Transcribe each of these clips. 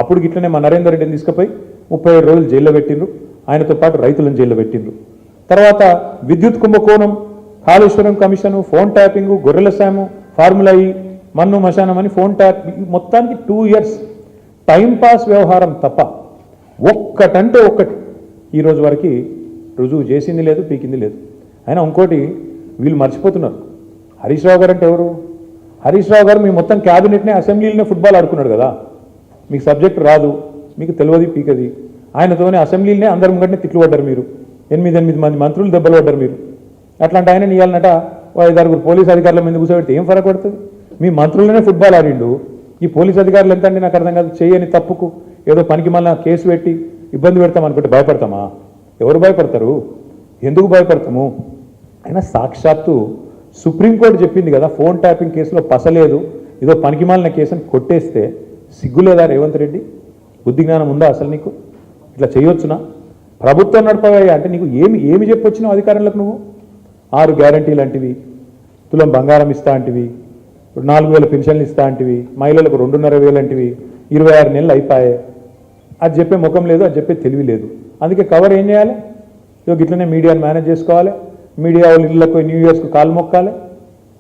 అప్పుడు గిట్లనే మా నరేందర్ రెడ్డిని తీసుకుపోయి 37 రోజులు జైల్లో పెట్టిండ్రు. ఆయనతో పాటు రైతులను జైల్లో పెట్టిండ్రు. తర్వాత విద్యుత్ కుంభకోణం, కాళేశ్వరం కమిషను, ఫోన్ ట్యాపింగ్, గొర్రెల సాము, ఫార్ములా ఈ, మన్ను మశానం అని ఫోన్ ట్యాప్, మొత్తానికి 2 years టైంపాస్ వ్యవహారం తప్ప ఒక్కటంటే ఒక్కటి ఈరోజు వరకు రుజువు చేసింది లేదు, పీకింది లేదు. అయినా ఇంకోటి వీళ్ళు మర్చిపోతున్నారు. హరీష్ రావు గారు అంటే ఎవరు? హరీష్ రావు గారు మీ మొత్తం క్యాబినెట్నే అసెంబ్లీలోనే ఫుట్బాల్ ఆడుకున్నాడు కదా. మీకు సబ్జెక్ట్ రాదు, మీకు తెలియదు, పీకది. ఆయనతోనే అసెంబ్లీలోనే అందరి ముంగటిని తిట్లు పడ్డారు మీరు. 8 మంది మంత్రులు దెబ్బలు పడ్డారు మీరు. అట్లాంటి ఆయన ఇవ్వాలన్నట 5-6 పోలీసు అధికారుల మీద కూర్చోబెడితే ఏం ఫరక పడుతుంది? మీ మంత్రులనే ఫుట్బాల్ ఆడిండు, ఈ పోలీసు అధికారులు ఎంత అండి నాకు అర్థం కాదు. చేయని తప్పుకు ఏదో పనికి మళ్ళీ కేసు పెట్టి ఇబ్బంది పెడతాం అనుకుంటే భయపడతామా? ఎవరు భయపడతారు? ఎందుకు భయపడతాము? అయినా సాక్షాత్తు సుప్రీంకోర్టు చెప్పింది కదా, ఫోన్ ట్యాపింగ్ కేసులో పసలేదు, ఏదో పనికిమాలిన కేసుని కొట్టేస్తే సిగ్గులేదా రేవంత్ రెడ్డి? బుద్ధి జ్ఞానం ఉందా అసలు నీకు? ఇట్లా చేయొచ్చునా? ప్రభుత్వం నడపవయ్యా అంటే నీకు ఏమి చెప్పొచ్చినావు అధికారంలోకి? నువ్వు 6 గ్యారంటీలు అంటివి, తులం బంగారం ఇస్తా అంటివి, 4,000 పెన్షన్లు ఇస్తా అంటివి, మహిళలకు 2,500 అంటివి, 26 నెలలు అయిపోయాయి. అది చెప్పే ముఖం లేదు, అది చెప్పే తెలివి లేదు. అందుకే కవర్ ఏం చేయాలి? ఇక ఇట్లనే మీడియాను మేనేజ్ చేసుకోవాలి, మీడియా వాళ్ళు ఇళ్ళకు న్యూ ఇయర్స్కు కాలు మొక్కాలి,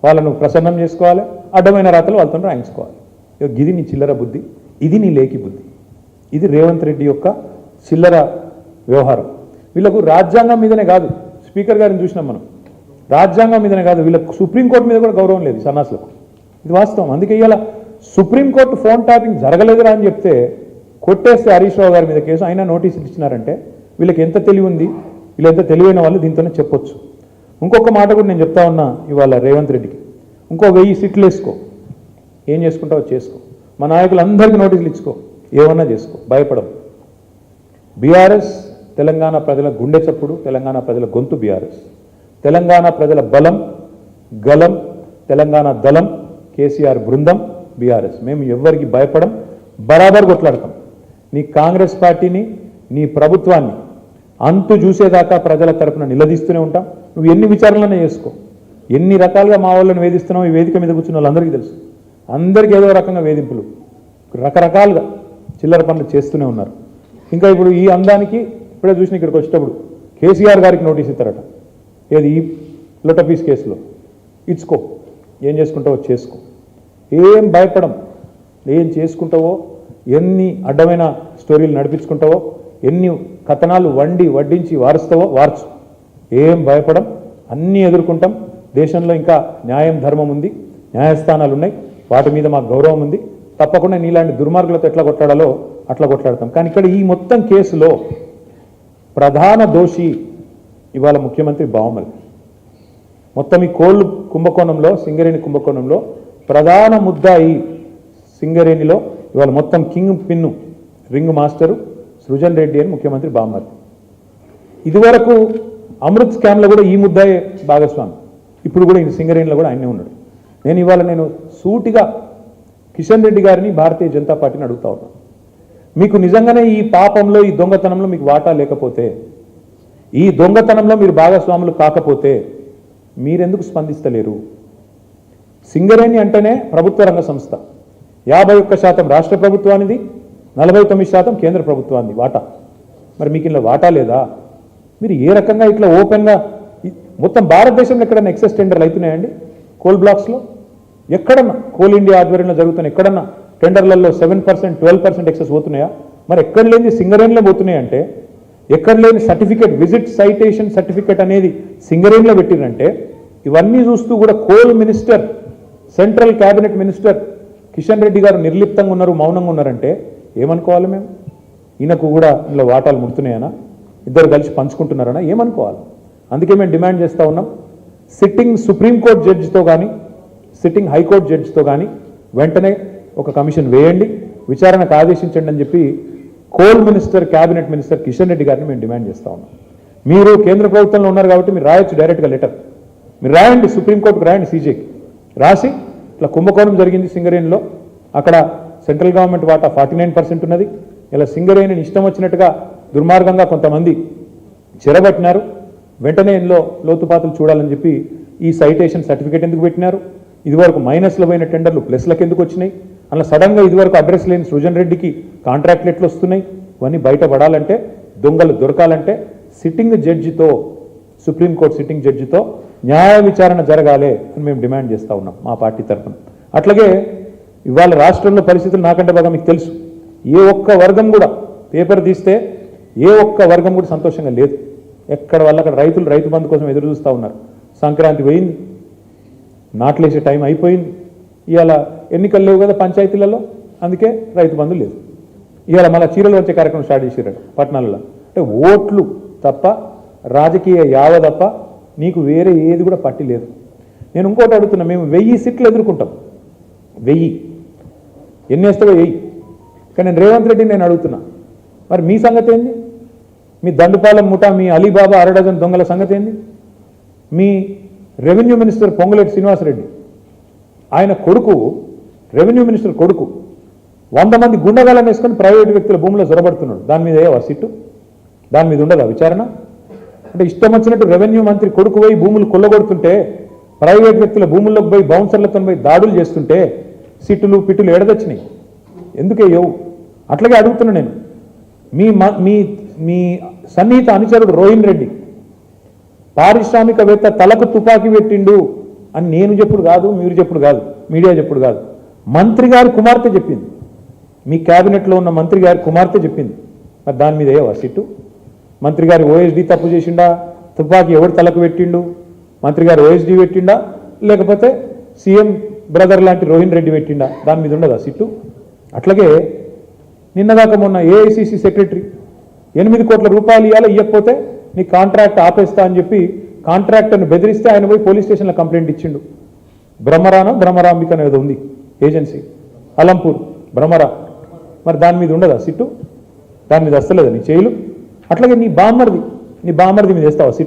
వాళ్ళను ప్రసన్నం చేసుకోవాలి, అడ్డమైన రాతలు వాళ్ళతో రాయించుకోవాలి. ఇక ఇది నీ చిల్లర బుద్ధి, ఇది నీ లేకి బుద్ధి, ఇది రేవంత్ రెడ్డి యొక్క చిల్లర వ్యవహారం. వీళ్ళకు రాజ్యాంగం మీదనే కాదు, స్పీకర్ గారిని చూసినాం మనం, రాజ్యాంగం మీదనే కాదు, వీళ్ళకు సుప్రీంకోర్టు మీద కూడా గౌరవం లేదు సన్నాసులకు. ఇది వాస్తవం. అందుకే ఇవాళ సుప్రీంకోర్టు ఫోన్ ట్యాపింగ్ జరగలేదురా అని చెప్తే కొట్టేస్తే హరీష్ రావు గారి మీద కేసు, అయినా నోటీసులు ఇచ్చినారంటే వీళ్ళకి ఎంత తెలివి ఉంది, వీళ్ళు ఎంత తెలివైన వాళ్ళు దీంతోనే చెప్పొచ్చు. ఇంకొక మాట కూడా నేను చెప్తా ఉన్నా ఇవాళ రేవంత్ రెడ్డికి, ఇంకో 1000 సీట్లు వేసుకో, ఏం చేసుకుంటావో చేసుకో, మా నాయకులందరికీ నోటీసులు ఇచ్చుకో, ఏమన్నా చేసుకో, భయపడవు. బీఆర్ఎస్ తెలంగాణ ప్రజల గుండె చప్పుడు, తెలంగాణ ప్రజల గొంతు బీఆర్ఎస్, తెలంగాణ ప్రజల బలం, గలం, తెలంగాణ దళం, కేసీఆర్ బృందం బీఆర్ఎస్. మేము ఎవరికి భయపడం, బరాబర్ కొట్లాడతాం. నీ కాంగ్రెస్ పార్టీని, నీ ప్రభుత్వాన్ని అంతు చూసేదాకా ప్రజల తరపున నిలదీస్తూనే ఉంటాం. నువ్వు ఎన్ని విచారణలనే చేసుకో, ఎన్ని రకాలుగా మా వాళ్ళని వేధిస్తున్నావు, ఈ వేదిక మీద కూర్చున్న వాళ్ళందరికీ తెలుసు. అందరికీ ఏదో రకంగా వేధింపులు, రకరకాలుగా చిల్లర పనులు చేస్తూనే ఉన్నారు. ఇంకా ఇప్పుడు ఈ అందానికి ఇప్పుడే చూసిన ఇక్కడికి వచ్చేటప్పుడు కేసీఆర్ గారికి నోటీస్ ఇస్తారట, ఏది ఈ లొటపీస్ కేసులో. ఇచ్చుకో, ఏం చేసుకుంటావో చేసుకో, ఏం భయపడం. ఏం చేసుకుంటావో, ఎన్ని అడ్డమైన స్టోరీలు నడిపించుకుంటావో, ఎన్ని కథనాలు వడ్డించి వారుస్తావో వార్చు, ఏం భయపడం. అన్నీ ఎదుర్కొంటాం. దేశంలో ఇంకా న్యాయం, ధర్మం ఉంది, న్యాయస్థానాలు ఉన్నాయి, వాటి మీద మాకు గౌరవం ఉంది. తప్పకుండా నీలాంటి దుర్మార్గులతో ఎట్లా కొట్లాడాలో అట్లా కొట్లాడతాం. కానీ ఇక్కడ ఈ మొత్తం కేసులో ప్రధాన దోషి ఇవాళ ముఖ్యమంత్రి బావమల్. మొత్తం ఈ కోళ్ళు కుంభకోణంలో, సింగరేణి కుంభకోణంలో ప్రధాన ముద్దాయి సింగరేణిలో ఇవాళ మొత్తం king pin, ring master Srujan Reddy అని ముఖ్యమంత్రి బావమల్. ఇదివరకు అమృత్ స్కామ్లో కూడా ఈ ముద్దాయే భాగస్వామి, ఇప్పుడు కూడా ఈ సింగరేణిలో కూడా ఆయనే ఉన్నాడు. నేను సూటిగా కిషన్ రెడ్డి గారిని, భారతీయ జనతా పార్టీని అడుగుతా ఉన్నాను, మీకు నిజంగానే ఈ పాపంలో, ఈ దొంగతనంలో మీకు వాటా లేకపోతే, ఈ దొంగతనంలో మీరు భాగస్వాములు కాకపోతే మీరెందుకు స్పందిస్తలేరు? సింగరేణి అంటేనే ప్రభుత్వ రంగ సంస్థ, 51% రాష్ట్ర ప్రభుత్వానిది, 49% కేంద్ర ప్రభుత్వాన్ని వాటా. మరి మీకు ఇలా వాటా లేదా? మీరు ఏ రకంగా ఇట్లా ఓపెన్గా మొత్తం భారతదేశంలో ఎక్కడన్నా ఎక్సెస్ టెండర్లు అవుతున్నాయండి? కోల్ బ్లాక్స్లో ఎక్కడన్నా, కోల్ ఇండియా ఆధ్వర్యంలో జరుగుతున్న ఎక్కడన్నా టెండర్లలో 7%, 12% ఎక్సెస్ పోతున్నాయా? మరి ఎక్కడ లేని సింగరేణిలో పోతున్నాయి అంటే, ఎక్కడ లేని సర్టిఫికేట్, విజిట్ సైటేషన్ సర్టిఫికేట్ అనేది సింగరేణిలో పెట్టిరంటే, ఇవన్నీ చూస్తూ కూడా coal minister, central cabinet minister Kishan Reddy గారు నిర్లిప్తంగా ఉన్నారు, మౌనంగా ఉన్నారంటే ఏమనుకోవాలి మేము? ఈయనకు కూడా ఇలా వాటాలు ముడుతున్నాయనా, ఇద్దరు కలిసి పంచుకుంటున్నారనా, ఏమనుకోవాలి? అందుకే మేము డిమాండ్ చేస్తూ ఉన్నాం, సిట్టింగ్ సుప్రీంకోర్టు జడ్జితో కానీ, సిట్టింగ్ హైకోర్టు జడ్జితో కానీ వెంటనే ఒక కమిషన్ వేయండి, విచారణకు ఆదేశించండి అని చెప్పి coal minister, cabinet minister Kishan Reddy గారిని మేము డిమాండ్ చేస్తూ ఉన్నాం. మీరు కేంద్ర ప్రభుత్వంలో ఉన్నారు కాబట్టి మీరు రాయొచ్చు డైరెక్ట్గా లెటర్, మీరు రాయండి, సుప్రీంకోర్టుకు రాయండి, సీజేకి రాసి ఇట్లా కుంభకోణం జరిగింది సింగరేణిలో, అక్కడ సెంట్రల్ గవర్నమెంట్ వాటా 49% ఉన్నది, ఇలా సింగరేణిని ఇష్టం వచ్చినట్టుగా దుర్మార్గంగా కొంతమంది చెరబట్టినారు, వెంటనే ఇందులో లోతుపాతులు చూడాలని చెప్పి ఈ సైటేషన్ సర్టిఫికేట్ ఎందుకు పెట్టినారు, ఇదివరకు మైనస్లో పోయిన టెండర్లు ప్లస్లకు ఎందుకు వచ్చినాయి, అలా సడన్గా ఇదివరకు అడ్రస్ లేని సృజన్ రెడ్డికి కాంట్రాక్ట్లు ఎట్లు వస్తున్నాయి, ఇవన్నీ బయటపడాలంటే, దొంగలు దొరకాలంటే సిట్టింగ్ జడ్జితో, సుప్రీంకోర్టు సిట్టింగ్ జడ్జితో న్యాయ విచారణ జరగాలి అని మేము డిమాండ్ చేస్తూ ఉన్నాం మా పార్టీ తరఫున. అట్లాగే ఇవాళ రాష్ట్రంలో పరిస్థితులు నాకంటే బాగా మీకు తెలుసు. ఏ ఒక్క వర్గం కూడా పేపర్ తీస్తే ఏ ఒక్క వర్గం కూడా సంతోషంగా లేదు. ఎక్కడ వాళ్ళు అక్కడ రైతులు రైతు బంధు కోసం ఎదురు చూస్తూ ఉన్నారు. సంక్రాంతి పోయింది, నాట్లేసే టైం అయిపోయింది. ఇవాళ ఎన్నికలు లేవు కదా పంచాయతీలలో, అందుకే రైతు బంధు లేదు. ఇవాళ మళ్ళీ చీరలు వచ్చే కార్యక్రమం స్టార్ట్ చేసారు పట్టణాలలో. అంటే ఓట్లు తప్ప, రాజకీయ యావ తప్ప నీకు వేరే ఏది కూడా పట్టి లేదు. నేను ఇంకోటి అడుగుతున్నా, మేము 1000 సీట్లు ఎదుర్కొంటాం, 1000 ఎన్ని వేస్తావో 1000. కానీ నేను రేవంత్ రెడ్డిని నేను అడుగుతున్నా, మరి మీ సంగతి ఏంది? మీ దండుపాలెం ముఠా, మీ అలీబాబా అరడజన్ దొంగల సంగతి ఏంది? మీ రెవెన్యూ మినిస్టర్ పొంగులేటి శ్రీనివాసరెడ్డి, ఆయన కొడుకు, రెవెన్యూ మినిస్టర్ కొడుకు 100 మంది గుండగాలను వేసుకొని ప్రైవేటు వ్యక్తుల భూమిలో జొరబడుతున్నాడు. దాని మీద ఏవా సిట్టు? దాని మీద ఉండదా విచారణ? అంటే ఇష్టం వచ్చినట్టు రెవెన్యూ మంత్రి కొడుకు పోయి భూములు కొల్లగొడుతుంటే, ప్రైవేట్ వ్యక్తుల భూముల్లోకి పోయి బౌన్సర్లతో పోయి దాడులు చేస్తుంటే సిట్టులు పిట్టులు ఎడదొచ్చినాయి? ఎందుకేయవు? అట్లాగే అడుగుతున్నా నేను, మీ మీ మీ సన్నిహిత అనుచరుడు రోహిన్ రెడ్డి పారిశ్రామికవేత్త తలకు తుపాకీ పెట్టిండు అని నేను చెప్పుడు కాదు, మీరు చెప్పుడు కాదు, మీడియా చెప్పుడు కాదు, మంత్రి గారి కుమార్తె చెప్పింది. మీ క్యాబినెట్లో ఉన్న మంత్రి గారి కుమార్తె చెప్పింది. మరి దాని మీద ఏవా సిట్టు? మంత్రి గారి ఓఎస్డీ తప్పు చేసిండా? తుపాకీ ఎవడు తలకు పెట్టిండు? మంత్రి గారు ఓఎస్డీ పెట్టిండా, లేకపోతే సీఎం బ్రదర్ లాంటి రోహిన్ రెడ్డి పెట్టిండా? దాని మీద ఉండదా సిట్టు? అట్లాగే నిన్నదాకా మొన్న ఏఐసిసి సెక్రటరీ 8 కోట్ల రూపాయలు ఇవ్వకపోతే నీ కాంట్రాక్ట్ ఆపేస్తా అని చెప్పి కాంట్రాక్టర్ని బెదిరిస్తే ఆయన పోయి పోలీస్ స్టేషన్లో కంప్లైంట్ ఇచ్చిండు. భ్రమరాంబిక అనేది ఉంది ఏజెన్సీ, అలంపూర్ భ్రమరా. మరి దాని మీద ఉండదా సిట్టు? దాని మీద వస్తలేదా నీ చేయిలు? అట్లాగే నీ బామ్మర్ది మీద వేస్తావా సిట్టు?